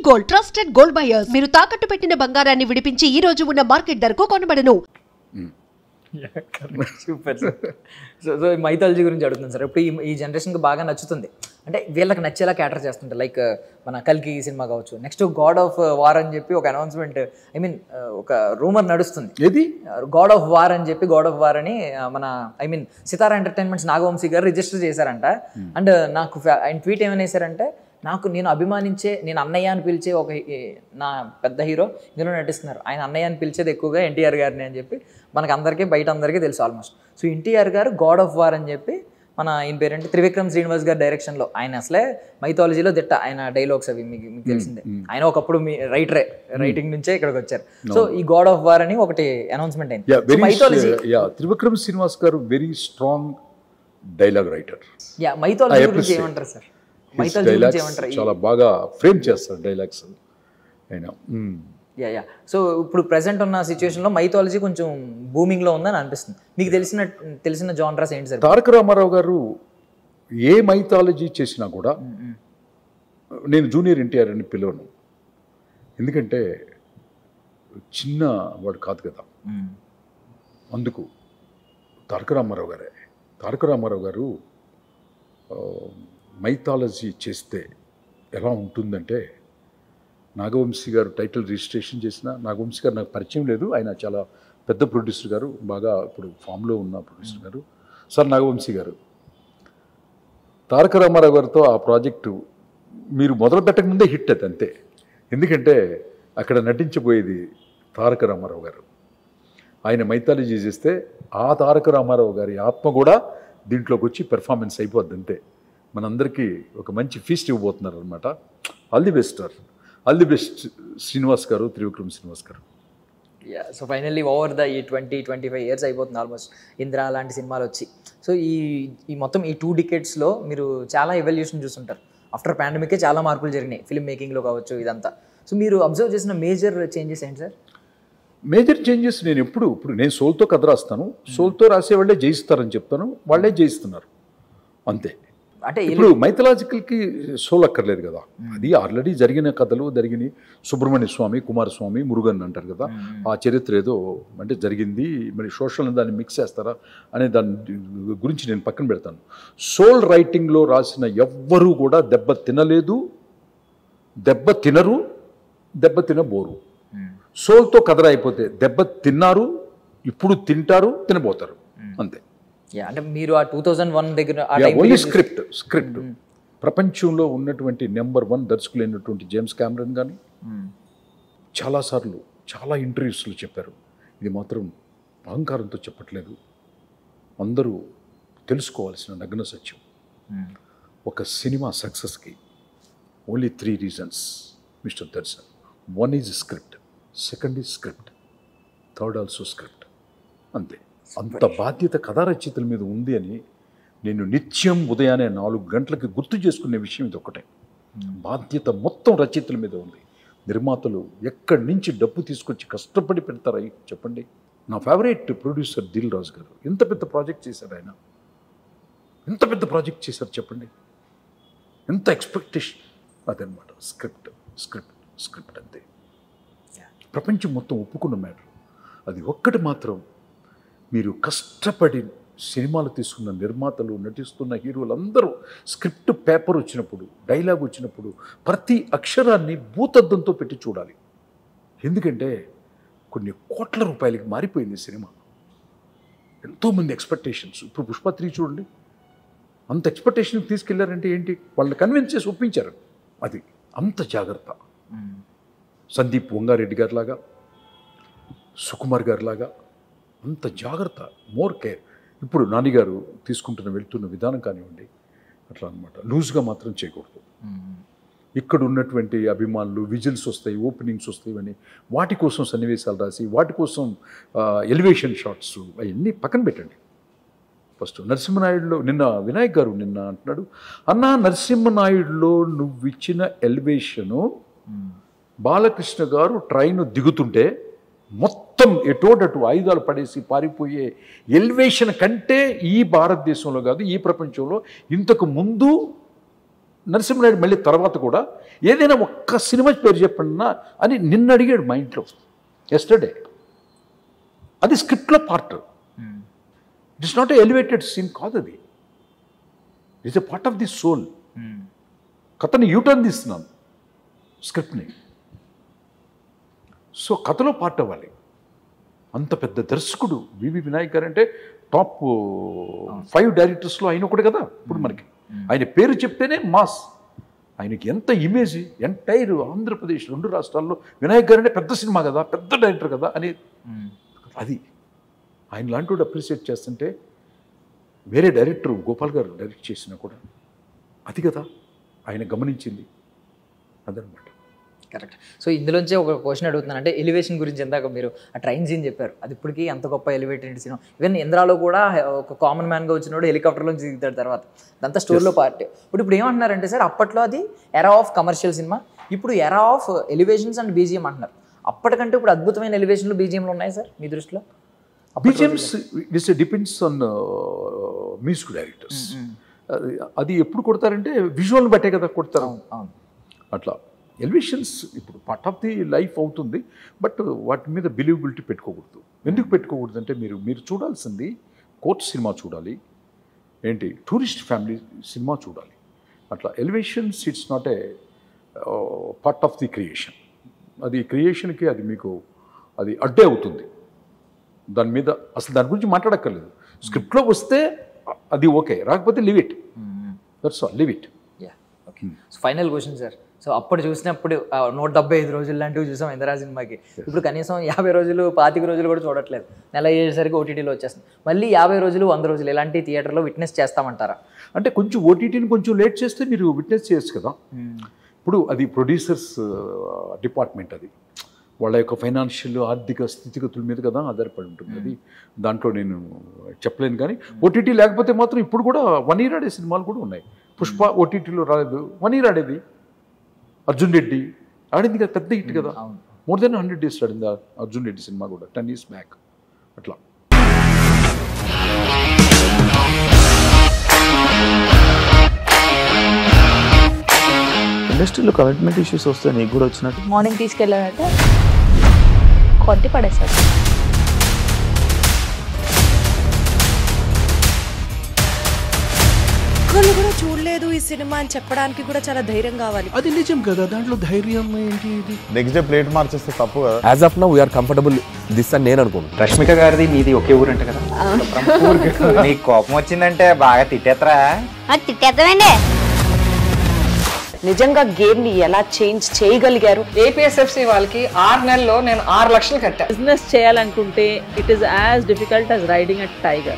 Gold, trusted gold buyers. మీరు తాకట్టు పెట్టిన బంగారాన్ని విడిపించి ఈ రోజు ఉన్న మార్కెట్ ధరకు కొనబడను. సూపర్. సో మైథాలజీ గురించి అడుగుతుంది సార్. ఇప్పుడు ఈ జనరేషన్కి బాగా నచ్చుతుంది, అంటే వీళ్ళకి నచ్చేలా క్యాటర్ చేస్తుంటారు. లైక్ మన కల్కి సినిమా కావచ్చు, నెక్స్ట్ గాడ్ ఆఫ్ వార్ అని చెప్పి ఒక అనౌన్స్మెంట్, ఐ మీన్ ఒక రూమర్ నడుస్తుంది. ఏది గాడ్ ఆఫ్ వార్ అని చెప్పి, గాడ్ ఆఫ్ వార్ అని మన I mean Sitara entertainments Nagavamsi గారు రిజిస్టర్ చేశారంట. అండ్ నాకు ఆయన ట్వీట్ ఏమైనా వేశారంటే, నేను అభిమానించే, నేను అన్నయ్య అని పిలిచే ఒక నా పెద్ద హీరో ఇందులో నటిస్తున్నారు, ఆయన అన్నయ్య అని పిలిచేది ఎక్కువగా ఎన్టీఆర్ గారిని అని చెప్పి మనకు అందరికీ బయట అందరికీ తెలుసు ఆల్మోస్ట్. సో ఎన్టీఆర్ గారు గాడ్ ఆఫ్ వార్ అని చెప్పి, మన ఈయన పేరేంటి త్రివిక్రమ్ శ్రీనివాస్ గారి డైరెక్షన్లో, ఆయన అసలే మైథాలజీలో దిట్ట, ఆయన డైలాగ్స్ అవి మీకు తెలిసిందే. ఆయన ఒకప్పుడు మీ రైటింగ్ నుంచే ఇక్కడికి వచ్చారు. సో ఈ గాడ్ ఆఫ్ వార్ అని ఒకటి అనౌన్స్మెంట్ అయింది. మైథాలజీ త్రివిక్రమ్ శ్రీనివాస్ గారు very strong dialogue writer. Mythology గురించి ఏమంటారు సార్? చాలా బాగా ఫ్రేమ్ చేస్తారు డైలాగ్స్ ఆయన. సో ఇప్పుడు ప్రెసెంట్ ఉన్న సిచ్యువేషన్లో మైథాలజీ కొంచెం బూమింగ్లో ఉందని అనిపిస్తుంది. మీకు తెలిసిన జానరాస్ ఏంటి సార్? తారక రామారావు గారు ఏ మైథాలజీ చేసినా కూడా నేను జూనియర్ ఎన్టీఆర్ అని పిలవను, ఎందుకంటే చిన్న వాడు కాదు కదా. అందుకు తారక రామారావు గారు మైథాలజీ చేస్తే ఎలా ఉంటుందంటే, నాగవంశీ గారు టైటిల్ రిజిస్ట్రేషన్ చేసిన, నాగవంశీ గారు నాకు పరిచయం లేదు, ఆయన చాలా పెద్ద ప్రొడ్యూసర్ గారు, బాగా ఇప్పుడు ఫామ్లో ఉన్న ప్రొడ్యూసర్ గారు. సార్ నాగవంశీ గారు తారక రామారావు గారితో ఆ ప్రాజెక్టు మీరు మొదలు పెట్టకముందే హిట్ అది అంతే, ఎందుకంటే అక్కడ నటించబోయేది తారక రామారావు గారు. ఆయన మైథాలజీ చేస్తే ఆ తారక రామారావు గారి ఆత్మ కూడా దీంట్లోకి వచ్చి పెర్ఫార్మెన్స్ అయిపోద్ది అంతే. మనందరికీ ఒక మంచి ఫీస్ట్ ఇవ్వబోతున్నారు అనమాట. All the best sir, all the best Srinivas గారు, త్రివిక్రమ్ శ్రీనివాస్ గారు. సో ఫైనల్లీ ఓవర్ ద ఈ 20-25 ఇయర్స్ అయిపోతుంది ఆల్మోస్ట్ ఇంద్ర లాంటి సినిమాలు వచ్చి. సో ఈ మొత్తం ఈ 2 డికేడ్స్లో మీరు చాలా ఎవల్యూషన్ చూస్తుంటారు. ఆఫ్టర్ పాండమికే చాలా మార్పులు జరిగినాయి ఫిల్మ్ మేకింగ్లో కావచ్చు, ఇదంతా. సో మీరు అబ్జర్వ్ చేసిన మేజర్ చేంజెస్ ఏంటి సార్? మేజర్ చేంజెస్ నేను ఇప్పుడు నేను సోల్తో కథ రాస్తాను, సోల్తో రాసేవాళ్ళే జయిస్తారని చెప్తాను, వాళ్ళే జయిస్తున్నారు అంతే. అంటే ఇప్పుడు మైథలాజికల్కి సోల్ అక్కర్లేదు కదా, అది ఆల్రెడీ జరిగిన కథలు జరిగినాయి. సుబ్రహ్మణ్య స్వామి, కుమారస్వామి, మురుగన్ అంటారు కదా, ఆ చరిత్ర ఏదో అంటే జరిగింది, మరి సోషల్ దాన్ని మిక్స్ చేస్తారా అనే దాని గురించి నేను పక్కన పెడతాను. సోల్ రైటింగ్లో రాసిన ఎవ్వరూ కూడా దెబ్బ తినలేదు, దెబ్బ తినరు, దెబ్బ తినబోరు. సోల్తో కథ అయిపోతే దెబ్బ తిన్నారు, ఇప్పుడు తింటారు, తినబోతారు అంతే. అంటే మీరు ఆ 2001 దగ్గర ఓన్లీ స్క్రిప్ట్ ప్రపంచంలో ఉన్నటువంటి నెంబర్ 1 దర్శకులైనటువంటి జేమ్స్ కెమెరన్ కానీ చాలాసార్లు చాలా ఇంటర్వ్యూస్లో చెప్పారు. ఇది మాత్రం అహంకారంతో చెప్పట్లేదు, అందరూ తెలుసుకోవాల్సిన నగ్న సత్యం. ఒక సినిమా సక్సెస్కి only 3 reasons mister Darshan. 1 is script, 2 is script, 3 also script అంతే. అంత బాధ్యత కథా రచయితల మీద ఉంది అని నేను నిత్యం ఉదయాన్నే 4 గంటలకి గుర్తు చేసుకునే విషయం ఇది ఒకటే. బాధ్యత మొత్తం రచయితల మీద ఉంది. నిర్మాతలు ఎక్కడి నుంచి డబ్బు తీసుకొచ్చి కష్టపడి పెడతారా చెప్పండి. నా ఫేవరెట్ ప్రొడ్యూసర్ దిల్ రాజు గారు ఎంత పెద్ద ప్రాజెక్ట్ చేశారు, ఆయన ఎంత పెద్ద ప్రాజెక్ట్ చేశారు చెప్పండి, ఎంత ఎక్స్పెక్టేషన్. అదనమాట స్క్రిప్ట్ స్క్రిప్ట్ స్క్రిప్ట్ అంతే. ప్రపంచం మొత్తం ఒప్పుకున్న మ్యాటర్ అది ఒక్కటి మాత్రం. మీరు కష్టపడి సినిమాలు తీసుకున్న నిర్మాతలు, నటిస్తున్న హీరోలందరూ స్క్రిప్ట్ పేపర్ వచ్చినప్పుడు, డైలాగ్ వచ్చినప్పుడు ప్రతి అక్షరాన్ని భూతద్దంతో పెట్టి చూడాలి. ఎందుకంటే కొన్ని కోట్ల రూపాయలకి మారిపోయింది సినిమా. ఎంతోమంది ఎక్స్పెక్టేషన్స్. ఇప్పుడు పుష్ప 3 చూడండి, అంత ఎక్స్పెక్టేషన్కి తీసుకెళ్లారంటే ఏంటి, వాళ్ళని కన్విన్స్ చేసి ఒప్పించారు. అది అంత జాగ్రత్త. సందీప్ వంగారెడ్డి గారిలాగా, సుకుమార్ గారిలాగా అంత జాగ్రత్త, మోర్ కేర్. ఇప్పుడు నానిగారు వెళ్తున్న విధానం కానివ్వండి, అట్లా అనమాట. లూజ్గా మాత్రం చేయకూడదు. ఇక్కడ ఉన్నటువంటి అభిమానులు విజిల్స్ వస్తాయి, ఓపెనింగ్స్ వస్తాయి, వాటి కోసం సన్నివేశాలు రాసి వాటి కోసం ఎలివేషన్ షాట్స్ అవన్నీ పక్కన పెట్టండి. ఫస్ట్ నరసింహనాయుడులో నిన్న వినాయక్ గారు అంటున్నాడు, అన్నా నరసింహనాయుడులో నువ్వు ఇచ్చిన ఎలివేషను బాలకృష్ణ గారు ట్రైన్ దిగుతుంటే మొత్తం ఎటోటటు ఆయుధాలు పడేసి పారిపోయే ఎలివేషన్ కంటే ఈ భారతదేశంలో కాదు, ఈ ప్రపంచంలో ఇంతకు ముందు నరసింహనాయుడు మళ్ళీ తర్వాత కూడా ఏదైనా ఒక్క సినిమా పేరు చెప్పండినా అని నిన్ను అడిగాడు మా ఇంట్లో ఎస్టర్డే. అది స్క్రిప్ట్లో part. It is not elevated scene కాదు, అది it's a part of the soul. కథని యూటర్న్ తీస్తున్నాను స్క్రిప్ట్ని. సో కథలో పార్ట్ అవ్వాలి. అంత పెద్ద దర్శకుడు వివి వినాయక్ గారు అంటే టాప్ 5 డైరెక్టర్స్లో ఆయన ఒకటి కదా ఇప్పుడు మనకి. ఆయన పేరు చెప్తేనే మాస్. ఆయనకి ఎంత ఇమేజ్ ఎంటైర్ ఆంధ్రప్రదేశ్ 2 రాష్ట్రాల్లో వినాయక్ గారు అంటే పెద్ద సినిమా కదా, పెద్ద డైరెక్టర్ కదా అని. అది ఆయన లాంటి వాడు అప్రిషియేట్ చేస్తుంటే వేరే డైరెక్టర్ గోపాల్ గారు డైరెక్ట్ చేసినా కూడా అది కదా ఆయన గమనించింది. అదనమాట. కరెక్ట్. సో ఇందులోంచే ఒక క్వశ్చన్ అడుగుతున్నాను. అంటే ఎలివేషన్ గురించి ఇందాక మీరు ఆ ట్రైన్ సీన్ చెప్పారు, అది ఇప్పటికీ అంత గొప్ప ఎలివేటెడ్ సీన్. ఈవెన్ ఇంద్రాలో కూడా ఒక కామన్ మ్యాన్గా వచ్చినోడు హెలికాప్టర్లో దిగుతాడు తర్వాత, అదంతా స్టోరీలో పార్ట్. ఇప్పుడు ఏమంటున్నారంటే సార్, అప్పట్లో అది ఎరా ఆఫ్ కమర్షియల్ సినిమా, ఇప్పుడు era of elevations and BGM అంటున్నారు. అప్పటికంటే ఇప్పుడు అద్భుతమైన ఎలివేషన్లు బీజిఎంలు ఉన్నాయి సార్ మీ దృష్టిలో? BGMs it's depends on music directors. అది ఎప్పుడు కొడతారంటే విజువల్ని బట్టే కదా కొడతారు. అట్లా ఎలివేషన్స్ ఇప్పుడు పార్ట్ ఆఫ్ ది లైఫ్ అవుతుంది, బట్ వాటి మీద బిలీవబిలిటీ పెట్టుకోకూడదు. ఎందుకు పెట్టుకోకూడదు అంటే మీరు చూడాల్సింది కోర్ట్ సినిమా చూడాలి, ఏంటి టూరిస్ట్ ఫ్యామిలీ సినిమా చూడాలి. అట్లా elevations it's not a part of the creation. అది క్రియేషన్కి అది మీకు అది అడ్డే అవుతుంది. దాని మీద అసలు దాని గురించి మాట్లాడక్కర్లేదు. స్క్రిప్ట్లో వస్తే అది ఓకే, రాకపోతే live it, that's all, live it. Okay. So final question sir, so అప్పుడు చూసినప్పుడు 175 రోజులు లాంటివి చూసాం ఇందిరా సినిమాకి. ఇప్పుడు కనీసం 50 రోజులు 25 రోజులు కూడా చూడట్లేదు. నెల అయ్యేసరికి ఓటీటీలో వచ్చేస్తుంది. మళ్ళీ 50 రోజులు 100 రోజులు ఇలాంటి థియేటర్లో విట్నెస్ చేస్తామంటారా? అంటే కొంచెం ఓటీటీని కొంచెం లేట్ చేస్తే మీరు విట్నెస్ చేయొచ్చు కదా. ఇప్పుడు అది ప్రొడ్యూసర్స్ డిపార్ట్మెంట్, అది వాళ్ళ యొక్క ఫైనాన్షియల్ ఆర్థిక స్థితిగతుల మీద కదా ఆధారపడి ఉంటుంది. అది దాంట్లో నేను చెప్పలేను. కానీ ఓటీటీ లేకపోతే మాత్రం ఇప్పుడు కూడా 1 year ఆడే సినిమాలు కూడా ఉన్నాయి. పుష్ప ఓటీటీలో రాలేదు, 1 year ఆడేది. అర్జున్ రెడ్డి ఆడింది కదా, పెద్ద హిట్ కదా, మోర్ దెన్ 100 days ఆడింది అర్జున్ రెడ్డి సినిమా కూడా 10 years బ్యాక్. అట్లా ఇండస్ట్రీలో కమిట్మెంట్ ఇష్యూస్ వస్తే నీకు కూడా వచ్చినట్టు? మార్నింగ్ తీసుకెళ్ళాడంటే కొట్టి పడేస్తాడు. ఒక్కళ్ళు కూడా చూడలేదు ఈ సినిమా అని చెప్పడానికి కూడా చాలా ధైర్యం కావాలి. అది నిజం కదా, దాంట్లో ధైర్యం ఏంటి? ఇది నెక్స్ట్ డే ప్లేట్ మార్చేస్తే తప్పు కదా. As of now we are comfortable this అని నేను అనుకుంటున్నాను. రష్మిక గారిది మీది ఒకే ఊరు అంట కదా? నీకు కోపం వచ్చిందంటే బాగా తిట్టేత్తరా? తిట్టేద్దామండి. నిజంగా గేమ్ ని ఎలా చేంజ్ చేయగలిగారు? ఏపీఎస్ఎఫ్సి వాళ్ళకి 6 నెలల్లో నేను 6 లక్షలు కట్టా. బిజినెస్ చేయాలనుకుంటే it is as difficult as riding a tiger.